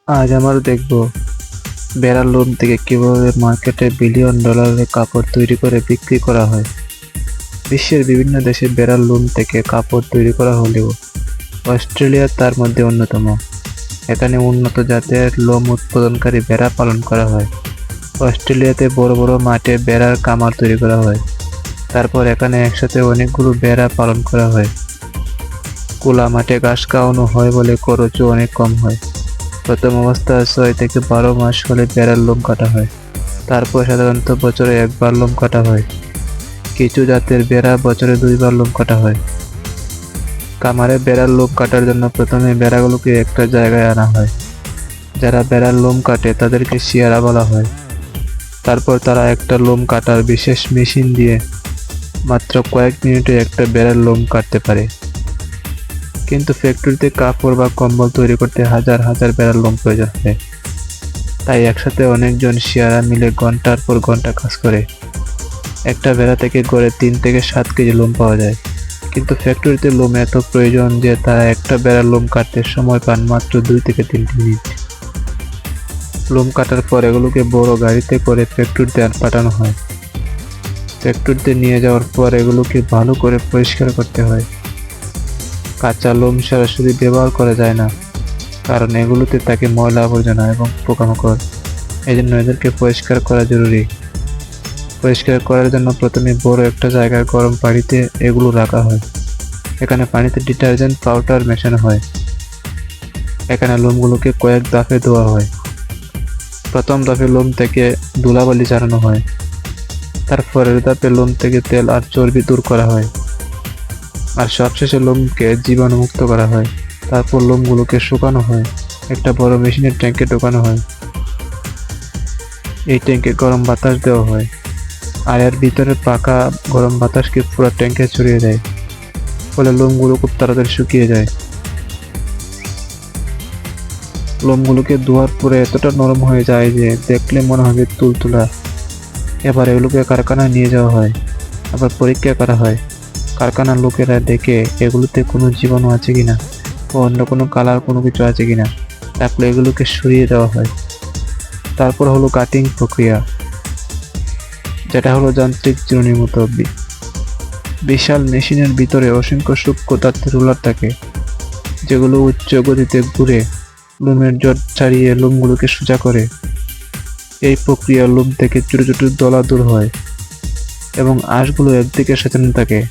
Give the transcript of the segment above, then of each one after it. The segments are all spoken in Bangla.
আজ আমরা দেখব ভেড়ার লোম থেকে কিভাবে মার্কেটে বিলিয়ন ডলারের কাপড় তৈরি করে বিক্রি করা হয়। বিশ্বের বিভিন্ন দেশে ভেড়ার লোম থেকে কাপড় তৈরি করা হলেও অস্ট্রেলিয়া তার মধ্যে অন্যতম। এখানে উন্নত জাতের লোম উৎপাদনকারী ভেড়া পালন করা হয়। অস্ট্রেলিয়াতে বড় বড় মাঠে ভেড়ার খামার তৈরি করা হয়। তারপর এখানে একসাথে অনেকগুলো ভেড়া পালন করা হয়। খোলা মাঠে ঘাস খাওয়ানো হয় বলে খরচও অনেক কম হয়। প্রথম অবস্থায় 6 থেকে 12 মাস হলে ভেড়ার লোম কাটা হয়। তারপর সাধারণত বছরে একবার লোম কাটা হয়। কিছু জাতের ভেড়া বছরে 2বার লোম কাটা হয়। খামারে ভেড়ার লোম কাটার জন্য প্রথমে ভেড়াগুলোকে একটা জায়গায় আনা হয়। যারা ভেড়ার লোম কাটে তাদেরকে শিয়ারা বলা হয়। তারপর তারা একটা লোম কাটার বিশেষ মেশিন দিয়ে মাত্র কয়েক মিনিটে একটা ভেড়ার লোম কাটতে পারে। কিন্তু ফ্যাক্টরিতে কাপড় বা কম্বল তৈরি করতে হাজার হাজার ভেড়ার লোম প্রয়োজন হয়। তাই একসাথে অনেকজন শিয়ারা মিলে ঘন্টার পর ঘন্টা কাজ করে। একটা ভেড়া থেকে গড়ে 3 থেকে 7 কেজি লোম পাওয়া যায়। কিন্তু ফ্যাক্টরিতে লোম এত প্রয়োজন যে তারা একটা ভেড়ার লোম কাটতে সময় পান মাত্র 2 থেকে 3 মিনিট। লোম কাটার পর এগুলোকে বড় গাড়িতে করে ফ্যাক্টরিতে পাঠানো হয়। ফ্যাক্টরিতে নিয়ে যাওয়ার পর এগুলোকে ভালো করে পরিষ্কার করতে হয়। কাঁচা লোম সরাসরি ব্যবহার করা যায় না, কারণ এগুলোতে থাকে ময়লা আবর্জনা এবং পোকামাকড়। এজন্য এদেরকে পরিষ্কার করা জরুরি। পরিষ্কার করার জন্য প্রথমে বড় একটা জায়গায় গরম পানিতে এগুলো রাখা হয়। এখানে পানিতে ডিটারজেন্ট পাউডার মেশানো হয়। এখানে লোমগুলোকে কয়েক ধাপে ধোয়া হয়। প্রথম ধাপে লোম থেকে ধুলাবালি ছাড়ানো হয়। তারপরের ধাপে লোম থেকে তেল আর চর্বি দূর করা হয়। আর সবশেষে লোমকে জীবাণুমুক্ত করা হয়। তারপর লোমগুলোকে শুকানো হয়। একটা বড় মেশিনের ট্যাঙ্কে ঢোকানো হয়। এই ট্যাঙ্কে গরম বাতাস দেওয়া হয়, আর এর ভিতরে পাকা গরম বাতাসকে পুরো ট্যাঙ্কে ছড়িয়ে দেয়। ফলে লোমগুলো খুব তাড়াতাড়ি শুকিয়ে যায়। লোমগুলোকে ধোয়ার পরে এতটা নরম হয়ে যায় যে দেখলে মনে হবে তুলতুলা। এবার এগুলোকে কারখানায় নিয়ে যাওয়া হয়, আবার পরীক্ষা করা হয়। কারখানার লোকেরা দেখে এগুলোতে কোনো জীবাণু আছে কিনা বা অন্য কোনো কালার কোনো কিছু আছে কিনা। তারপরে এগুলোকে সরিয়ে দেওয়া হয়। তারপর হলো কাটিং প্রক্রিয়া, যেটা হলো যান্ত্রিক চিরুনির মতো। বিশাল মেশিনের ভিতরে অসংখ্য সূক্ষ্ম দাঁতের রোলার থাকে, যেগুলো উচ্চ গতিতে ঘুরে লোমের জট ছাড়িয়ে লোমগুলোকে সোজা করে। এই প্রক্রিয়া লোম থেকে ছোট ছোট দলা দূর হয় এবং আঁশগুলো একদিকে সাজানো থাকে।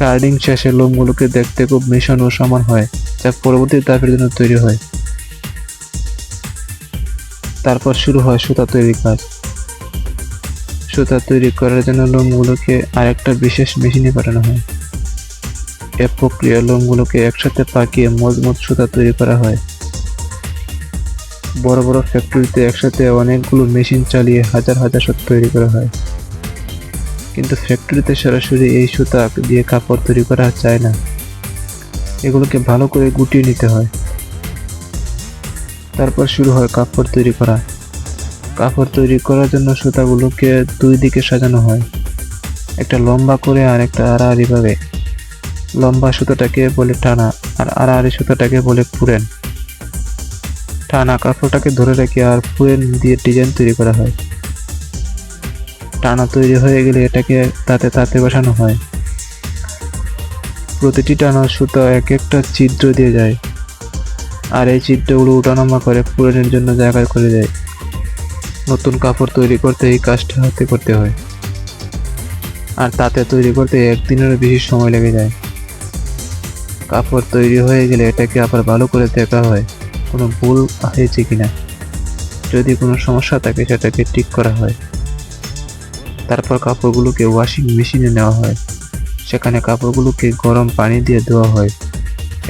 কার্ডিং শেষে লোমগুলোকে দেখতে খুব মিশন ও সমান হয়, যা পরবর্তী ধাপের জন্য তৈরি হয়। তারপর শুরু হয় সুতা তৈরির কাজ। সুতা তৈরি করার জন্য লোমগুলোকে আরেকটা বিশেষ মেশিনে পাঠানো হয়। এ প্রক্রিয়া লোমগুলোকে একসাথে পাকিয়ে মজবুত সুতা তৈরি করা হয়। বড় বড় ফ্যাক্টরিতে একসাথে অনেকগুলো মেশিন চালিয়ে হাজার হাজার সুতা তৈরি করা হয়। কিন্তু ফ্যাক্টরিতে সরাসরি এই সুতা দিয়ে কাপড় তৈরি করা যায় না। এগুলোকে ভালো করে গুটিয়ে নিতে হয়। তারপর শুরু হয় কাপড় তৈরি করা। কাপড় তৈরি করার জন্য সুতাগুলোকে 2 দিকে সাজানো হয়, একটা লম্বা করে আর একটা আড়াআড়ি ভাবে। লম্বা সুতাটাকে বলে টানা, আর আড়াআড়ি সুতাটাকে বলে পুরেন। টানা কাপড়টাকে ধরে রেখে আর পুরেন দিয়ে ডিজাইন তৈরি করা হয়। টানা তৈরি হয়ে গেলে এটাকে তাতে তাতে বসানো হয়। প্রতিটি টানা সুতা এক একটা ছিদ্র দিয়ে যায়, আর এই ছিদ্রগুলো ওঠানামা করে পুরানের জন্য জায়গা করে দেয়। নতুন কাপড় তৈরি করতে এই কাজটা হাতে করতে হয়, আর তাতে তৈরি করতে 1 দিনেরও বেশি সময় লেগে যায়। কাপড় তৈরি হয়ে গেলে এটাকে আবার ভালো করে দেখা হয় কোনো ভুল হয়েছে কিনা। যদি কোনো সমস্যা থাকে সেটাকে ঠিক করা হয়। তারপর কাপড়গুলোকে ওয়াশিং মেশিনে নেওয়া হয়। সেখানে কাপড়গুলোকে গরম পানি দিয়ে ধোয়া হয়।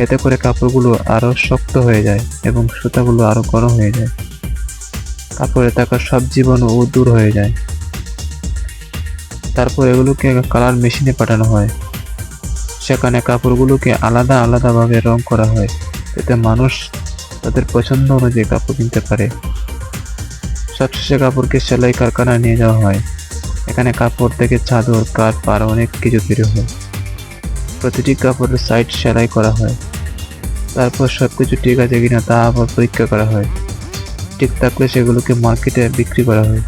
এতে করে কাপড়গুলো আরো শক্ত হয়ে যায় এবং সুতাগুলো আরো গরম হয়ে যায়। কাপড়ে থাকা সব জীবাণু দূর হয়ে যায়। তারপর এগুলোকে কালার মেশিনে পাঠানো হয়। সেখানে কাপড়গুলোকে আলাদা আলাদাভাবে রং করা হয়, যাতে মানুষ তাদের পছন্দ অনুযায়ী কাপড় কিনতে পারে। সবশেষে কাপড়কে সেলাই কারখানায় নিয়ে যাওয়া হয়। এখানে কাপড় থেকে চাদর, কাঁথ, আর অনেক কিছু তৈরি হয়। প্রতিটি কাপড়ের সাইড সেলাই করা হয়। তারপর সবকিছু ঠিক আছে কিনা তা আবার পরীক্ষা করা হয়। ঠিক থাকলে সেগুলোকে মার্কেটে বিক্রি করা হয়।